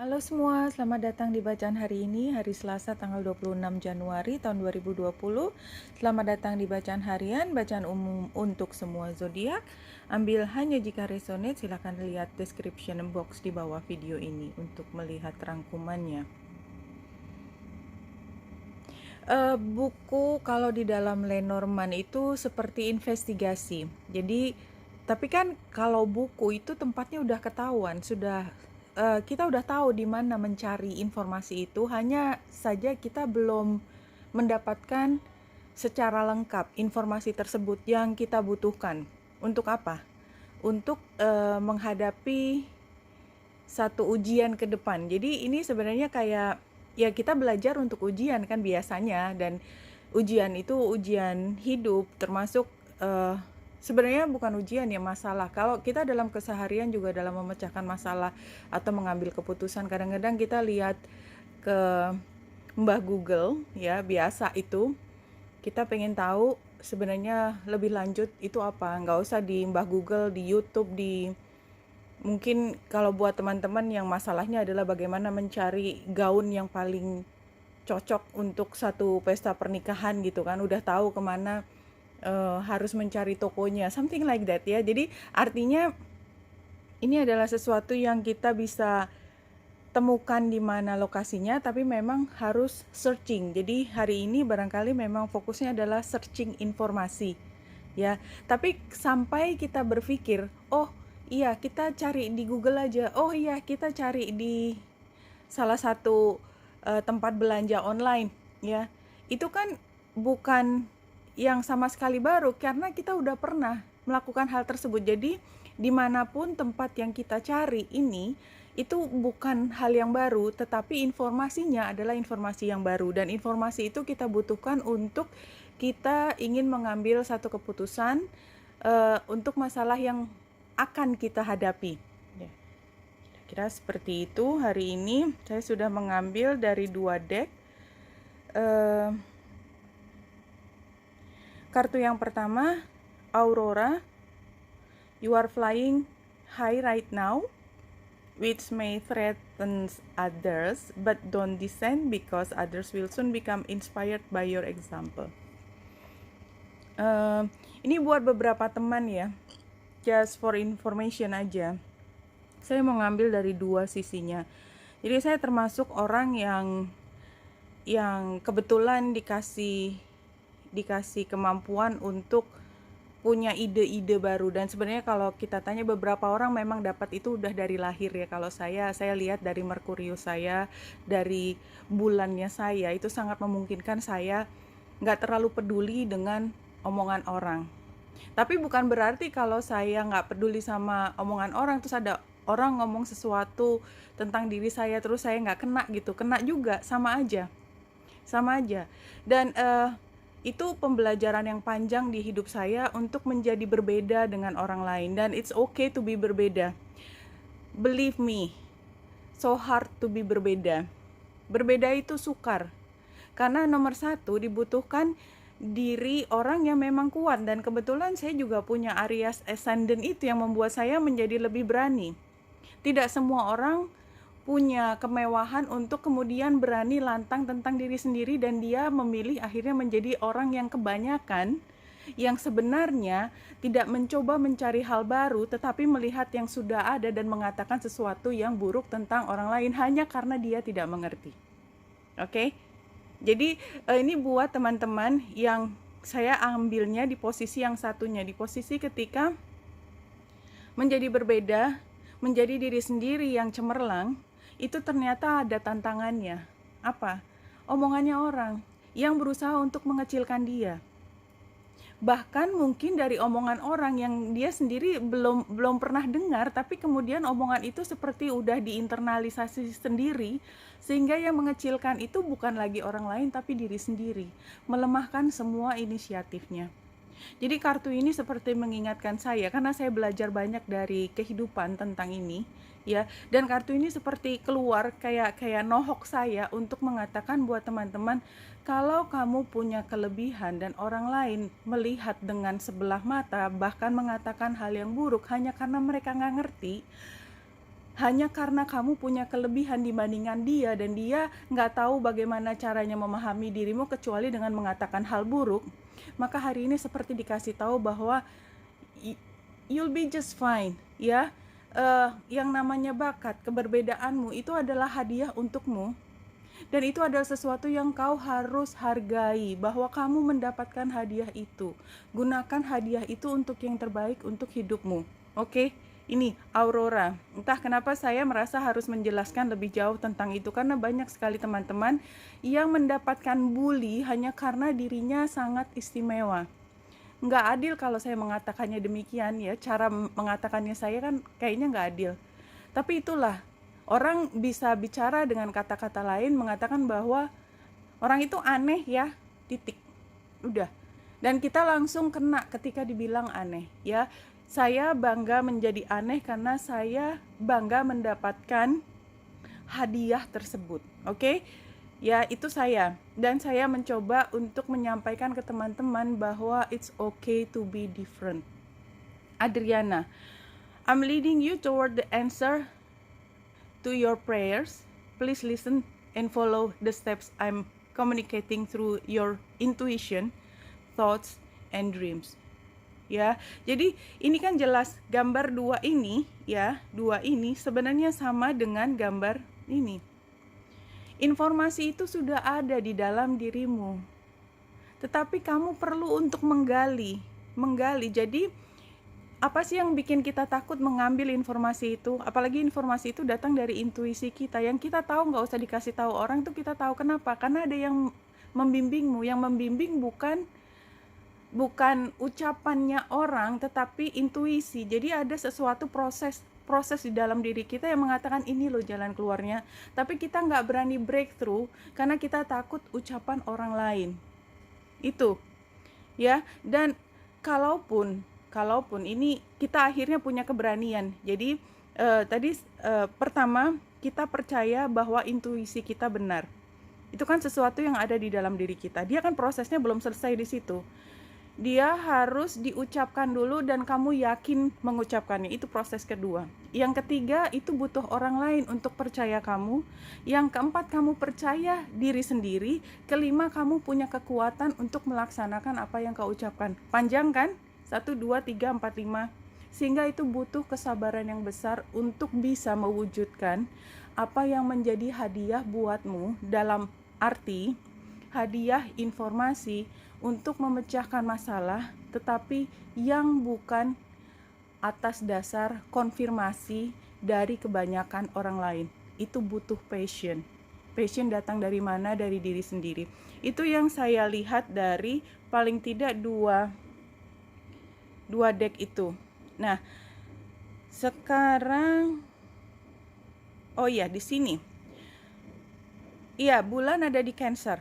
Halo semua, selamat datang di bacaan hari ini, hari Selasa tanggal 26 Januari tahun 2020. Selamat datang di bacaan harian, bacaan umum untuk semua zodiak. Ambil hanya jika resonate, silakan lihat description box di bawah video ini untuk melihat rangkumannya. Buku kalau di dalam Lenormand itu seperti investigasi. Jadi, tapi kan kalau buku itu tempatnya udah ketahuan, kita udah tahu di mana mencari informasi itu, hanya saja kita belum mendapatkan secara lengkap informasi tersebut yang kita butuhkan. Untuk apa? Untuk menghadapi satu ujian ke depan. Jadi ini sebenarnya kayak ya kita belajar untuk ujian kan biasanya, dan ujian itu ujian hidup, termasuk sebenarnya bukan ujian ya, masalah. Kalau kita dalam keseharian juga dalam memecahkan masalah atau mengambil keputusan, kadang-kadang kita lihat ke Mbah Google ya, biasa itu kita pengen tahu sebenarnya lebih lanjut itu apa. Nggak usah di Mbah Google, di YouTube, mungkin kalau buat teman-teman yang masalahnya adalah bagaimana mencari gaun yang paling cocok untuk satu pesta pernikahan gitu kan, udah tahu kemana harus mencari tokonya, something like that ya. Jadi artinya ini adalah sesuatu yang kita bisa temukan di mana lokasinya, tapi memang harus searching. Jadi hari ini barangkali memang fokusnya adalah searching informasi ya. Tapi sampai kita berpikir, oh iya kita cari di Google aja, oh iya kita cari di salah satu tempat belanja online ya, itu kan bukan yang sama sekali baru karena kita udah pernah melakukan hal tersebut. Jadi dimanapun tempat yang kita cari ini, itu bukan hal yang baru, tetapi informasinya adalah informasi yang baru, dan informasi itu kita butuhkan untuk kita ingin mengambil satu keputusan untuk masalah yang akan kita hadapi. Kira-kira seperti itu. Hari ini saya sudah mengambil dari 2 deck. Kartu yang pertama, Aurora. You are flying high right now, which may threaten others, but don't descend because others will soon become inspired by your example. Ini buat beberapa teman ya, just for information aja. Saya mau ngambil dari dua sisinya. Jadi saya termasuk orang yang kebetulan dikasih kemampuan untuk punya ide-ide baru, dan sebenarnya kalau kita tanya beberapa orang memang dapat itu udah dari lahir ya. Kalau saya lihat dari Merkurius saya, dari bulannya saya, itu sangat memungkinkan saya nggak terlalu peduli dengan omongan orang. Tapi bukan berarti kalau saya nggak peduli sama omongan orang, terus ada orang ngomong sesuatu tentang diri saya terus saya nggak kena gitu. Kena juga, sama aja. Dan itu pembelajaran yang panjang di hidup saya untuk menjadi berbeda dengan orang lain, dan it's okay to be berbeda. Believe me, so hard to be berbeda. Berbeda itu sukar, karena nomor satu dibutuhkan diri orang yang memang kuat, dan kebetulan saya juga punya Aries Ascendant itu yang membuat saya menjadi lebih berani. Tidak semua orang punya kemewahan untuk kemudian berani lantang tentang diri sendiri, dan dia memilih akhirnya menjadi orang yang kebanyakan yang sebenarnya tidak mencoba mencari hal baru, tetapi melihat yang sudah ada dan mengatakan sesuatu yang buruk tentang orang lain hanya karena dia tidak mengerti. Oke? Jadi ini buat teman-teman yang saya ambilnya di posisi yang satunya, di posisi ketika menjadi berbeda, menjadi diri sendiri yang cemerlang, itu ternyata ada tantangannya. Apa? Omongannya orang yang berusaha untuk mengecilkan dia. Bahkan mungkin dari omongan orang yang dia sendiri belum pernah dengar, tapi kemudian omongan itu seperti udah diinternalisasi sendiri, sehingga yang mengecilkan itu bukan lagi orang lain tapi diri sendiri, melemahkan semua inisiatifnya. Jadi kartu ini seperti mengingatkan saya, karena saya belajar banyak dari kehidupan tentang ini ya, dan kartu ini seperti keluar kayak nohok saya untuk mengatakan buat teman-teman, kalau kamu punya kelebihan dan orang lain melihat dengan sebelah mata, bahkan mengatakan hal yang buruk hanya karena mereka nggak ngerti, hanya karena kamu punya kelebihan dibandingkan dia dan dia nggak tahu bagaimana caranya memahami dirimu kecuali dengan mengatakan hal buruk, maka hari ini seperti dikasih tahu bahwa you'll be just fine, ya. Yang namanya bakat, keberbedaanmu itu adalah hadiah untukmu. Dan itu adalah sesuatu yang kau harus hargai, bahwa kamu mendapatkan hadiah itu. Gunakan hadiah itu untuk yang terbaik untuk hidupmu. Oke? Ini Aurora. Entah kenapa saya merasa harus menjelaskan lebih jauh tentang itu, karena banyak sekali teman-teman yang mendapatkan bully hanya karena dirinya sangat istimewa. Nggak adil kalau saya mengatakannya demikian ya. Cara mengatakannya saya kan kayaknya nggak adil. Tapi itulah, orang bisa bicara dengan kata-kata lain mengatakan bahwa orang itu aneh ya, titik. Udah. Dan kita langsung kena ketika dibilang aneh ya. Saya bangga menjadi aneh karena saya bangga mendapatkan hadiah tersebut. Oke? Ya, itu saya. Dan saya mencoba untuk menyampaikan ke teman-teman bahwa it's okay to be different. Adriana, I'm leading you toward the answer to your prayers. Please listen and follow the steps I'm communicating through your intuition, thoughts, and dreams. Ya, jadi ini kan jelas gambar dua ini sebenarnya sama dengan gambar ini. Informasi itu sudah ada di dalam dirimu, tetapi kamu perlu untuk menggali. Jadi apa sih yang bikin kita takut mengambil informasi itu? Apalagi informasi itu datang dari intuisi kita. Yang kita tahu nggak usah dikasih tahu orang, tuh kita tahu. Kenapa? Karena ada yang membimbingmu. Yang membimbing bukan ucapannya orang, tetapi intuisi. Jadi ada sesuatu proses di dalam diri kita yang mengatakan ini loh jalan keluarnya. Tapi kita nggak berani breakthrough karena kita takut ucapan orang lain. Itu, ya. Dan kalaupun ini kita akhirnya punya keberanian. Jadi pertama kita percaya bahwa intuisi kita benar. Itu kan sesuatu yang ada di dalam diri kita. Dia kan prosesnya belum selesai di situ. Dia harus diucapkan dulu dan kamu yakin mengucapkannya. Itu proses kedua. Yang ketiga, itu butuh orang lain untuk percaya kamu. Yang keempat, kamu percaya diri sendiri. Kelima, kamu punya kekuatan untuk melaksanakan apa yang kau ucapkan. Panjang kan? 1, 2, 3, 4, 5. Sehingga itu butuh kesabaran yang besar untuk bisa mewujudkan apa yang menjadi hadiah buatmu, dalam arti hadiah informasi untuk memecahkan masalah, tetapi yang bukan atas dasar konfirmasi dari kebanyakan orang lain. Itu butuh passion. Passion datang dari mana? Dari diri sendiri. Itu yang saya lihat dari paling tidak dua deck itu. Nah, sekarang di sini. Iya, bulan ada di Cancer.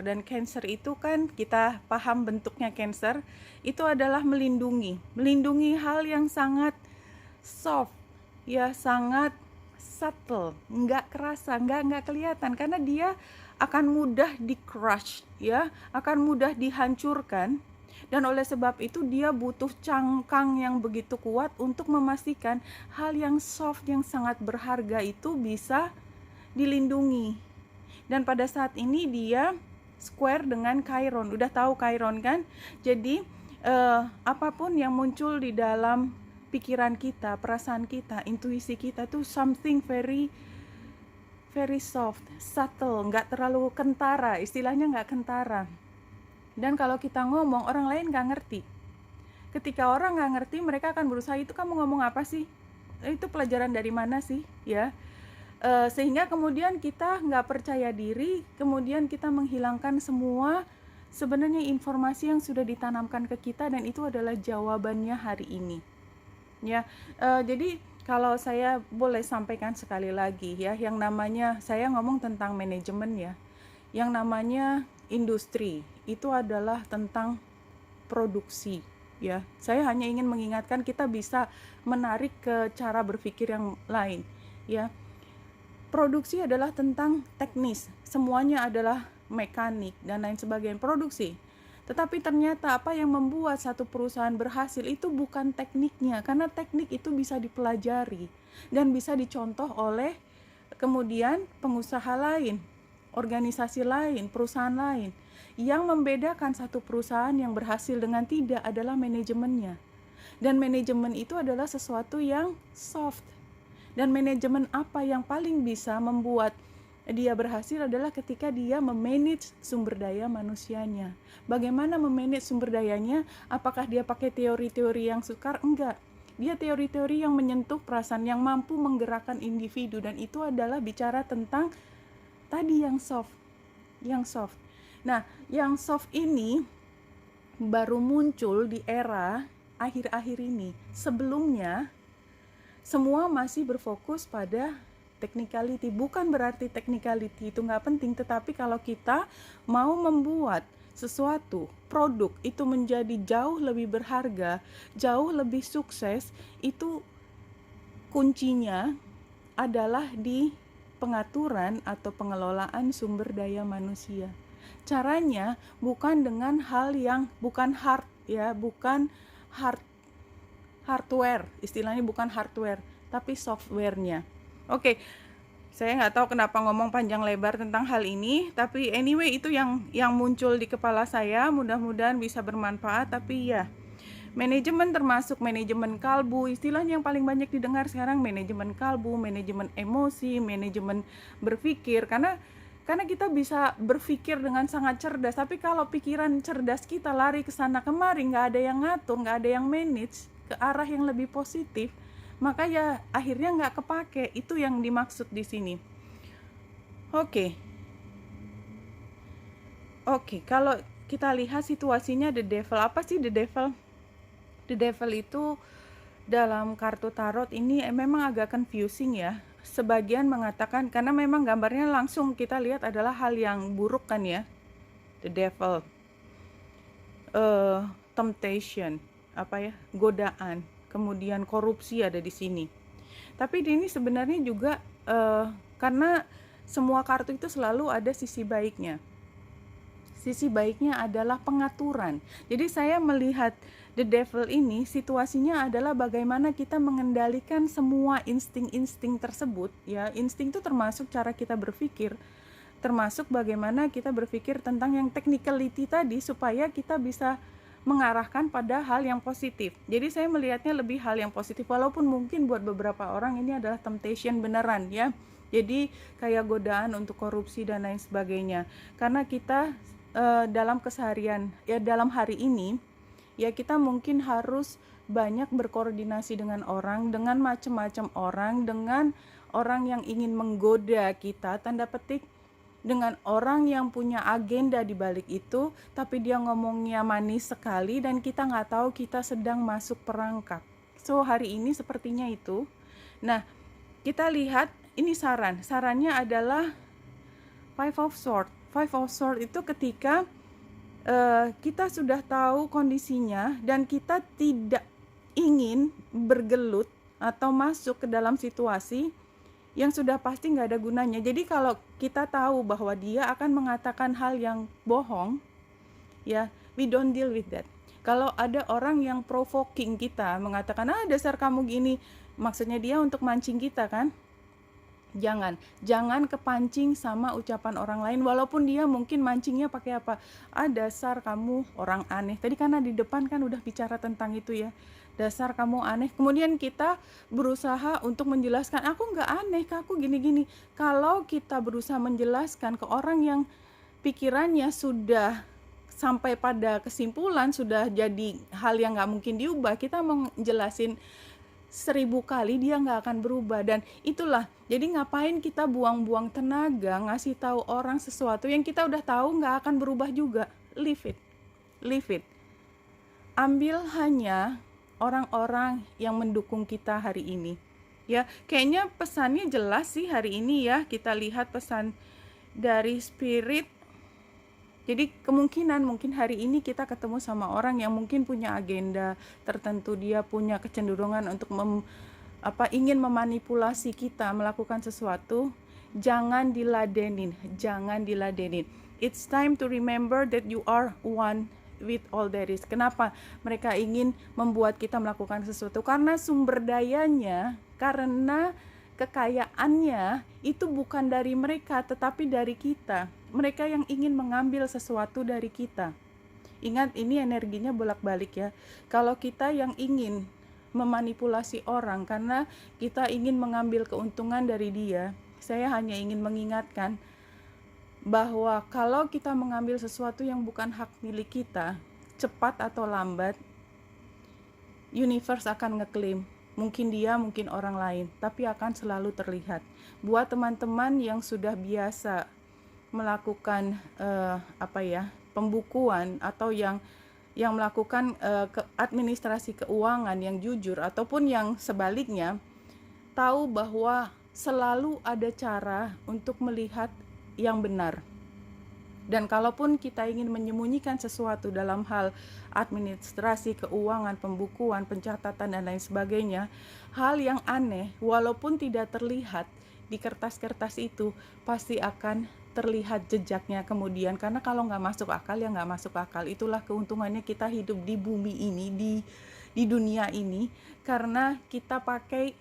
Dan Cancer itu kan kita paham bentuknya. Cancer itu adalah melindungi hal yang sangat soft, ya, sangat subtle, nggak kerasa, nggak kelihatan, karena dia akan mudah di crush, ya, akan mudah dihancurkan. Dan oleh sebab itu dia butuh cangkang yang begitu kuat untuk memastikan hal yang soft, yang sangat berharga itu bisa dilindungi. Dan pada saat ini dia square dengan Chiron. Udah tahu Chiron kan? Jadi apapun yang muncul di dalam pikiran kita, perasaan kita, intuisi kita tuh something very very soft, subtle, nggak terlalu kentara. Istilahnya nggak kentara. Dan kalau kita ngomong, orang lain nggak ngerti. Ketika orang nggak ngerti, mereka akan berusaha, itu kamu ngomong apa sih? Itu pelajaran dari mana sih? Ya. Sehingga kemudian kita nggak percaya diri, kemudian kita menghilangkan semua sebenarnya informasi yang sudah ditanamkan ke kita, dan itu adalah jawabannya hari ini. Ya, jadi kalau saya boleh sampaikan sekali lagi ya, yang namanya, saya ngomong tentang manajemen ya, yang namanya industri itu adalah tentang produksi ya. Saya hanya ingin mengingatkan kita bisa menarik ke cara berpikir yang lain ya. Produksi adalah tentang teknis, semuanya adalah mekanik dan lain sebagainya. Produksi, Tetapi ternyata apa yang membuat satu perusahaan berhasil itu bukan tekniknya, karena teknik itu bisa dipelajari dan bisa dicontoh oleh kemudian pengusaha lain, organisasi lain, perusahaan lain. Yang membedakan satu perusahaan yang berhasil dengan tidak adalah manajemennya. Dan manajemen itu adalah sesuatu yang soft. Dan manajemen apa yang paling bisa membuat dia berhasil adalah ketika dia memanage sumber daya manusianya. Bagaimana memanage sumber dayanya? Apakah dia pakai teori-teori yang sukar? Enggak. Dia teori-teori yang menyentuh perasaan, yang mampu menggerakkan individu, dan itu adalah bicara tentang tadi yang soft. Yang soft. Nah, yang soft ini baru muncul di era akhir-akhir ini. Sebelumnya semua masih berfokus pada technicality. Bukan berarti technicality itu nggak penting, tetapi kalau kita mau membuat sesuatu produk itu menjadi jauh lebih berharga, jauh lebih sukses, itu kuncinya adalah di pengaturan atau pengelolaan sumber daya manusia. Caranya bukan dengan hal yang bukan hard ya, bukan hardware, istilahnya bukan hardware, tapi softwarenya. Oke, saya nggak tahu kenapa ngomong panjang lebar tentang hal ini, tapi anyway itu yang muncul di kepala saya, mudah-mudahan bisa bermanfaat. Tapi ya, manajemen termasuk manajemen kalbu, istilahnya yang paling banyak didengar sekarang manajemen kalbu, manajemen emosi, manajemen berpikir, karena kita bisa berpikir dengan sangat cerdas, tapi kalau pikiran cerdas kita lari ke sana kemari, nggak ada yang ngatur, nggak ada yang manage ke arah yang lebih positif, maka ya akhirnya nggak kepake. Itu yang dimaksud di sini. Oke, kalau kita lihat situasinya the devil. Apa sih the devil? The devil itu dalam kartu tarot ini memang agak confusing ya. Sebagian mengatakan, karena memang gambarnya langsung kita lihat adalah hal yang buruk kan ya. The devil, temptation, godaan, kemudian korupsi ada di sini. Tapi ini sebenarnya juga karena semua kartu itu selalu ada sisi baiknya. Sisi baiknya adalah pengaturan. Jadi saya melihat the devil ini situasinya adalah bagaimana kita mengendalikan semua insting-insting tersebut ya. Insting itu termasuk cara kita berpikir, termasuk bagaimana kita berpikir tentang yang technicality tadi supaya kita bisa mengarahkan pada hal yang positif. Jadi saya melihatnya lebih hal yang positif, walaupun mungkin buat beberapa orang ini adalah temptation beneran ya. Jadi kayak godaan untuk korupsi dan lain sebagainya. Karena kita dalam keseharian ya, dalam hari ini ya, kita mungkin harus banyak berkoordinasi dengan orang, dengan macam-macam orang, dengan orang yang ingin menggoda kita, tanda petik, dengan orang yang punya agenda di balik itu, tapi dia ngomongnya manis sekali dan kita nggak tahu kita sedang masuk perangkap. So hari ini sepertinya itu. Nah, kita lihat ini sarannya adalah Five of Swords. Five of Swords itu ketika kita sudah tahu kondisinya dan kita tidak ingin bergelut atau masuk ke dalam situasi yang sudah pasti nggak ada gunanya. Jadi kalau kita tahu bahwa dia akan mengatakan hal yang bohong, ya, we don't deal with that. Kalau ada orang yang provoking kita, mengatakan, dasar kamu gini, maksudnya dia untuk mancing kita kan? Jangan kepancing sama ucapan orang lain, walaupun dia mungkin mancingnya pakai apa? Dasar kamu orang aneh. Tadi karena di depan kan udah bicara tentang itu ya. Dasar kamu aneh. Kemudian kita berusaha untuk menjelaskan, aku nggak aneh, aku gini-gini. Kalau kita berusaha menjelaskan ke orang yang pikirannya sudah sampai pada kesimpulan, sudah jadi hal yang nggak mungkin diubah, kita menjelasin 1000 kali dia nggak akan berubah. Dan itulah, jadi ngapain kita buang-buang tenaga ngasih tahu orang sesuatu yang kita udah tahu nggak akan berubah juga. Leave it. Ambil hanya orang-orang yang mendukung kita hari ini ya. Kayaknya pesannya jelas sih hari ini ya. Kita lihat pesan dari spirit. Jadi kemungkinan mungkin hari ini kita ketemu sama orang yang mungkin punya agenda tertentu, dia punya kecenderungan untuk ingin memanipulasi kita melakukan sesuatu. Jangan diladenin. It's time to remember that you are one with all there is. Kenapa mereka ingin membuat kita melakukan sesuatu? Karena sumber dayanya, karena kekayaannya itu bukan dari mereka tetapi dari kita. Mereka yang ingin mengambil sesuatu dari kita. Ingat, ini energinya bolak-balik ya. Kalau kita yang ingin memanipulasi orang karena kita ingin mengambil keuntungan dari dia, saya hanya ingin mengingatkan bahwa kalau kita mengambil sesuatu yang bukan hak milik kita, cepat atau lambat universe akan ngeklaim. Mungkin dia, mungkin orang lain, tapi akan selalu terlihat. Buat teman-teman yang sudah biasa melakukan pembukuan atau yang melakukan administrasi keuangan yang jujur ataupun yang sebaliknya, tahu bahwa selalu ada cara untuk melihat yang benar. Dan kalaupun kita ingin menyembunyikan sesuatu dalam hal administrasi keuangan, pembukuan, pencatatan dan lain sebagainya, hal yang aneh walaupun tidak terlihat di kertas-kertas itu pasti akan terlihat jejaknya kemudian. Karena kalau nggak masuk akal ya nggak masuk akal. Itulah keuntungannya kita hidup di bumi ini, di dunia ini, karena kita pakai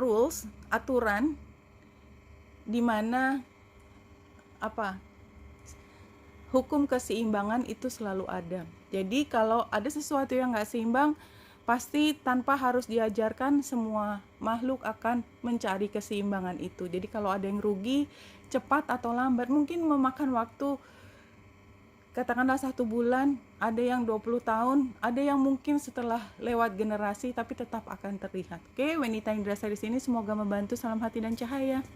rules, aturan, di mana hukum keseimbangan itu selalu ada. Jadi kalau ada sesuatu yang nggak seimbang, pasti tanpa harus diajarkan semua makhluk akan mencari keseimbangan itu. Jadi kalau ada yang rugi, cepat atau lambat, mungkin memakan waktu katakanlah 1 bulan, ada yang 20 tahun, ada yang mungkin setelah lewat generasi, tapi tetap akan terlihat. Oke, Wenita Indrasari di sini, semoga membantu. Salam hati dan cahaya.